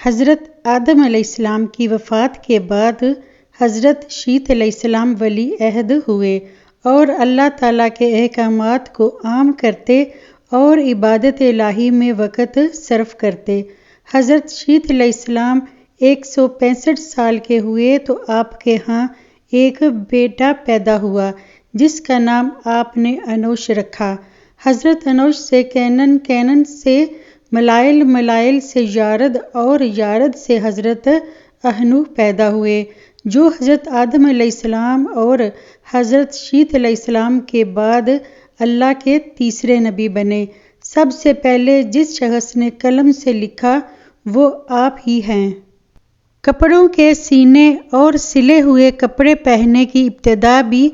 حضرت آدم علیہ السلام کی وفات کے بعد حضرت شیت علیہ السلام ولی عہد ہوئے اور اللہ تعالیٰ کے احکامات کو عام کرتے اور عبادت الہی میں وقت صرف کرتے۔ حضرت شیت علیہ السلام 165 سال کے ہوئے تو آپ کے ہاں ایک بیٹا پیدا ہوا جس کا نام آپ نے انوش رکھا۔ حضرت انوش سے کینن، کینن سے ملائل، ملائل سے یارد اور یارد سے حضرت احنوح پیدا ہوئے جو حضرت آدم علیہ السلام اور حضرت شیت علیہ السلام کے بعد اللہ کے تیسرے نبی بنے۔ سب سے پہلے جس شخص نے قلم سے لکھا وہ آپ ہی ہیں۔ کپڑوں کے سینے اور سلے ہوئے کپڑے پہننے کی ابتدا بھی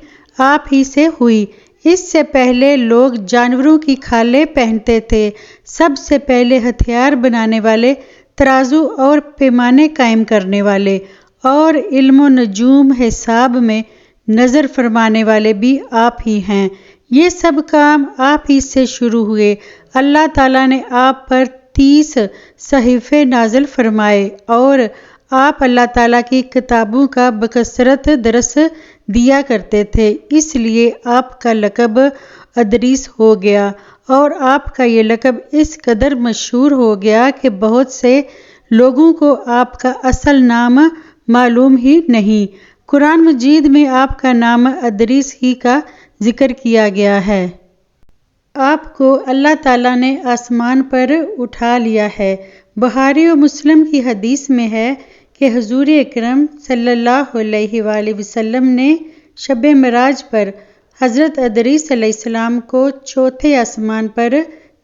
آپ ہی سے ہوئی۔ اس سے پہلے لوگ جانوروں کی کھالیں پہنتے تھے۔ سب سے پہلے ہتھیار بنانے والے، ترازو اور پیمانے قائم کرنے والے اور علم و نجوم حساب میں نظر فرمانے والے بھی آپ ہی ہیں۔ یہ سب کام آپ ہی سے شروع ہوئے۔ اللہ تعالیٰ نے آپ پر 30 صحیفے نازل فرمائے اور آپ اللہ تعالیٰ کی کتابوں کا بکثرت درس دیا کرتے تھے، اس لیے آپ کا لقب ادریس ہو گیا اور آپ کا یہ لقب اس قدر مشہور ہو گیا کہ بہت سے لوگوں کو آپ کا اصل نام معلوم ہی نہیں۔ قرآن مجید میں آپ کا نام ادریس ہی کا ذکر کیا گیا ہے۔ آپ کو اللہ تعالیٰ نے آسمان پر اٹھا لیا ہے۔ بخاری و مسلم کی حدیث میں ہے کہ حضور اکرم صلی اللہ علیہ وآلہ وسلم نے شب معراج پر حضرت ادریس علیہ السلام کو چوتھے آسمان پر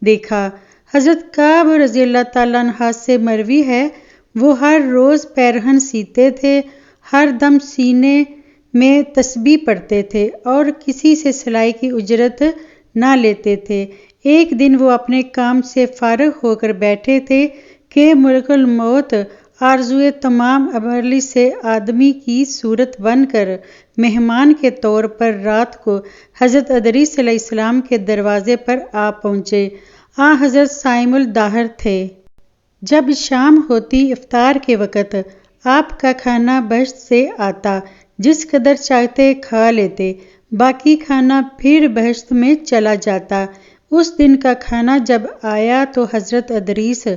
دیکھا۔ حضرت کعب رضی اللہ تعالیٰ عنہ سے مروی ہے وہ ہر روز پیرہن سیتے تھے، ہر دم سینے میں تسبیح پڑھتے تھے اور کسی سے سلائی کی اجرت نہ لیتے تھے۔ ایک دن وہ اپنے کام سے فارغ ہو کر بیٹھے تھے کہ ملک الموت آرزوئے تمام عملی سے آدمی کی صورت بن کر مہمان کے طور پر رات کو حضرت ادریس علیہ السلام کے دروازے پر آ پہنچے۔ حضرت صائم الدہر تھے۔ جب شام ہوتی افطار کے وقت آپ کا کھانا بہشت سے آتا، جس قدر چاہتے کھا لیتے، باقی کھانا پھر بہشت میں چلا جاتا۔ اس دن کا کھانا جب آیا تو حضرت ادریس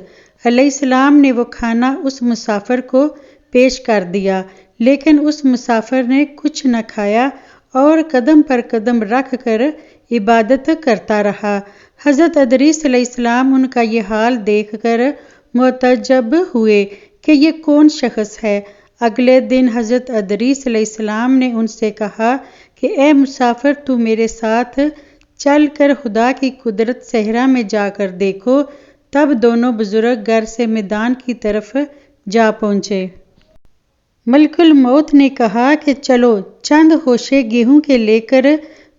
علیہ السلام نے وہ کھانا اس مسافر کو پیش کر دیا، لیکن اس مسافر نے کچھ نہ کھایا اور قدم پر قدم رکھ کر عبادت کرتا رہا۔ حضرت ادریس علیہ السلام ان کا یہ حال دیکھ کر متعجب ہوئے کہ یہ کون شخص ہے۔ اگلے دن حضرت ادریس علیہ السلام نے ان سے کہا کہ اے مسافر، تو میرے ساتھ چل کر خدا کی قدرت صحرا میں جا کر دیکھو۔ تب دونوں بزرگ گھر سے میدان کی طرف جا پہنچے۔ ملک الموت نے کہا کہ چلو چند ہوشے گیہوں کے لے کر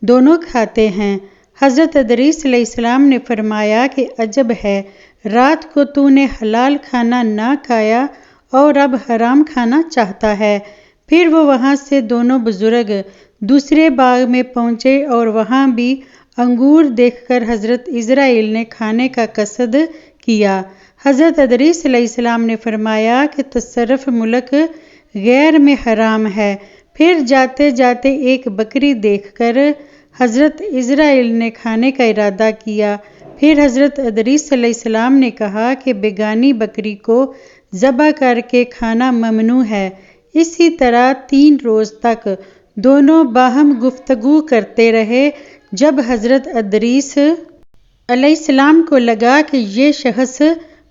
دونوں کھاتے ہیں۔ حضرت ادریس علیہ السلام نے فرمایا کہ عجب ہے، رات کو تو نے حلال کھانا نہ کھایا اور اب حرام کھانا چاہتا ہے۔ پھر وہ وہاں سے دونوں بزرگ دوسرے باغ میں پہنچے اور وہاں بھی انگور دیکھ کر حضرت اسرائیل نے کھانے کا قصد کیا۔ حضرت ادریس علیہ السلام نے فرمایا کہ تصرف ملک غیر میں حرام ہے۔ پھر جاتے جاتے ایک بکری دیکھ کر حضرت اسرائیل نے کھانے کا ارادہ کیا۔ پھر حضرت ادریس علیہ السلام نے کہا کہ بیگانی بکری کو ذبح کر کے کھانا ممنوع ہے۔ اسی طرح 3 روز تک دونوں باہم گفتگو کرتے رہے۔ جب حضرت ادریس علیہ السلام کو لگا کہ یہ شخص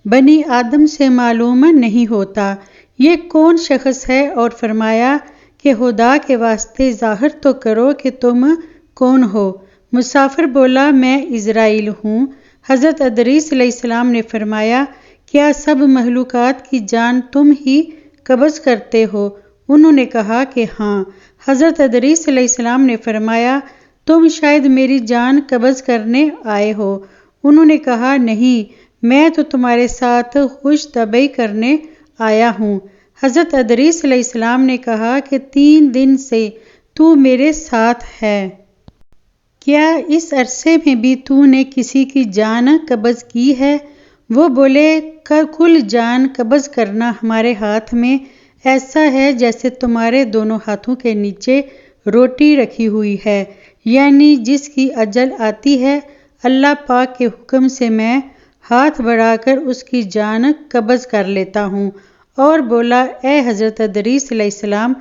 بنی آدم سے معلوم نہیں ہوتا، یہ کون شخص ہے، اور فرمایا کہ خدا کے واسطے ظاہر تو کرو کہ تم کون ہو۔ مسافر بولا میں اسرائیل ہوں۔ حضرت ادریس علیہ السلام نے فرمایا کیا سب مخلوقات کی جان تم ہی قبض کرتے ہو؟ انہوں نے کہا کہ ہاں۔ حضرت ادریس علیہ السلام نے فرمایا تم شاید میری جان قبض کرنے آئے ہو۔ انہوں نے کہا نہیں، میں تو تمہارے ساتھ خوش طبعی کرنے آیا ہوں۔ حضرت ادریس علیہ السلام نے کہا کہ 3 دن سے تو میرے ساتھ ہے، کیا اس عرصے میں بھی تو نے کسی کی جان قبض کی ہے؟ وہ بولے کل جان قبض کرنا ہمارے ہاتھ میں ایسا ہے جیسے تمہارے دونوں ہاتھوں کے نیچے روٹی رکھی ہوئی ہے، یعنی جس کی اجل آتی ہے اللہ پاک کے حکم سے میں ہاتھ بڑھا کر اس کی جان قبض کر لیتا ہوں۔ اور بولا اے حضرت ادریس علیہ السلام،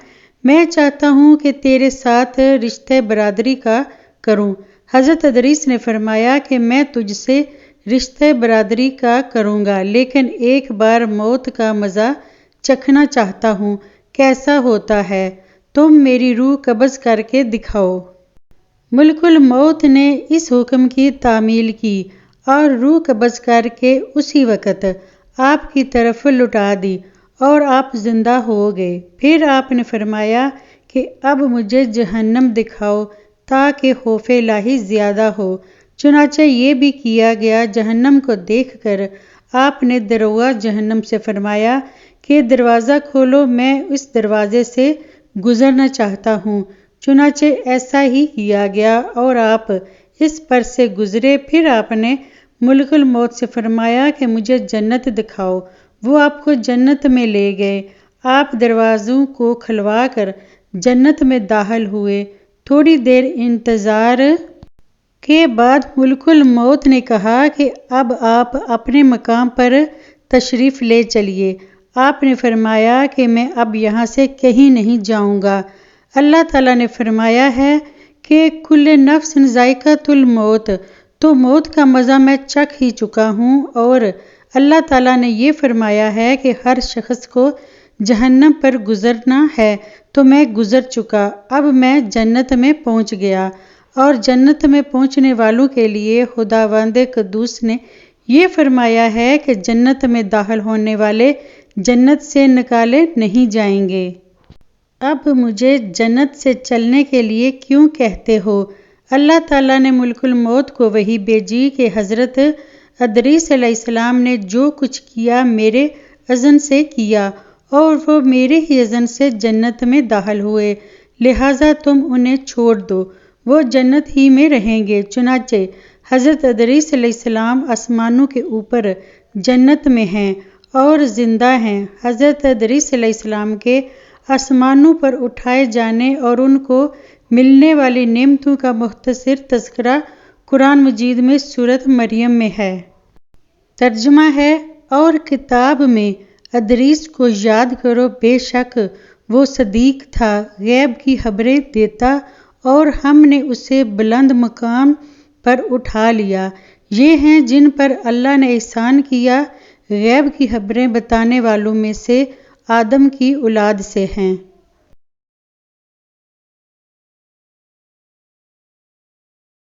میں چاہتا ہوں کہ تیرے ساتھ رشتہ برادری کا کروں۔ حضرت ادریس نے فرمایا کہ میں تجھ سے رشتہ برادری کا کروں گا، لیکن ایک بار موت کا مزہ چکھنا چاہتا ہوں، کیسا ہوتا ہے، تم میری روح قبض کر کے دکھاؤ۔ ملک الموت نے اس حکم کی تعمیل کی اور روح قبض کر کے اسی وقت آپ کی طرف لوٹا دی اور آپ زندہ ہو گئے۔ پھر آپ نے فرمایا کہ اب مجھے جہنم دکھاؤ تاکہ خوف الہی زیادہ ہو۔ چنانچہ یہ بھی کیا گیا۔ جہنم کو دیکھ کر آپ نے دروازہ جہنم سے فرمایا کہ دروازہ کھولو، میں اس دروازے سے گزرنا چاہتا ہوں۔ چنانچہ ایسا ہی کیا گیا اور آپ اس پر سے گزرے۔ پھر آپ نے ملک الموت سے فرمایا کہ مجھے جنت دکھاؤ۔ وہ آپ کو جنت میں لے گئے۔ آپ دروازوں کو کھلوا کر جنت میں داخل ہوئے۔ تھوڑی دیر انتظار کے بعد ملک الموت نے کہا کہ اب آپ اپنے مقام پر تشریف لے چلیے۔ آپ نے فرمایا کہ میں اب یہاں سے کہیں نہیں جاؤں گا۔ اللہ تعالیٰ نے فرمایا ہے کہ کل نفس ذائقۃ الموت، تو موت کا مزہ میں چکھ ہی چکا ہوں، اور اللہ تعالیٰ نے یہ فرمایا ہے کہ ہر شخص کو جہنم پر گزرنا ہے، تو میں گزر چکا، اب میں جنت میں پہنچ گیا۔ اور جنت میں پہنچنے والوں کے لیے خداوند قدوس نے یہ فرمایا ہے کہ جنت میں داخل ہونے والے جنت سے نکالے نہیں جائیں گے۔ اب مجھے جنت سے چلنے کے لیے کیوں کہتے ہو؟ اللہ تعالیٰ نے ملک الموت کو وحی بھیجی کہ حضرت ادریس علیہ السلام نے جو کچھ کیا میرے اذن سے کیا، اور وہ میرے ہی اذن سے جنت میں داخل ہوئے، لہٰذا تم انہیں چھوڑ دو، وہ جنت ہی میں رہیں گے۔ چنانچہ حضرت ادریس علیہ السلام آسمانوں کے اوپر جنت میں ہیں اور زندہ ہیں۔ حضرت ادریس علیہ السلام کے آسمانوں پر اٹھائے جانے اور ان کو ملنے والی نعمتوں کا مختصر تذکرہ قرآن مجید میں سورۃ مریم میں ہے۔ ترجمہ ہے، اور کتاب میں ادریس کو یاد کرو، بے شک وہ صدیق تھا، غیب کی خبریں دیتا، اور ہم نے اسے بلند مقام پر اٹھا لیا۔ یہ ہیں جن پر اللہ نے احسان کیا، غیب کی خبریں بتانے والوں میں سے آدم کی اولاد سے ہیں۔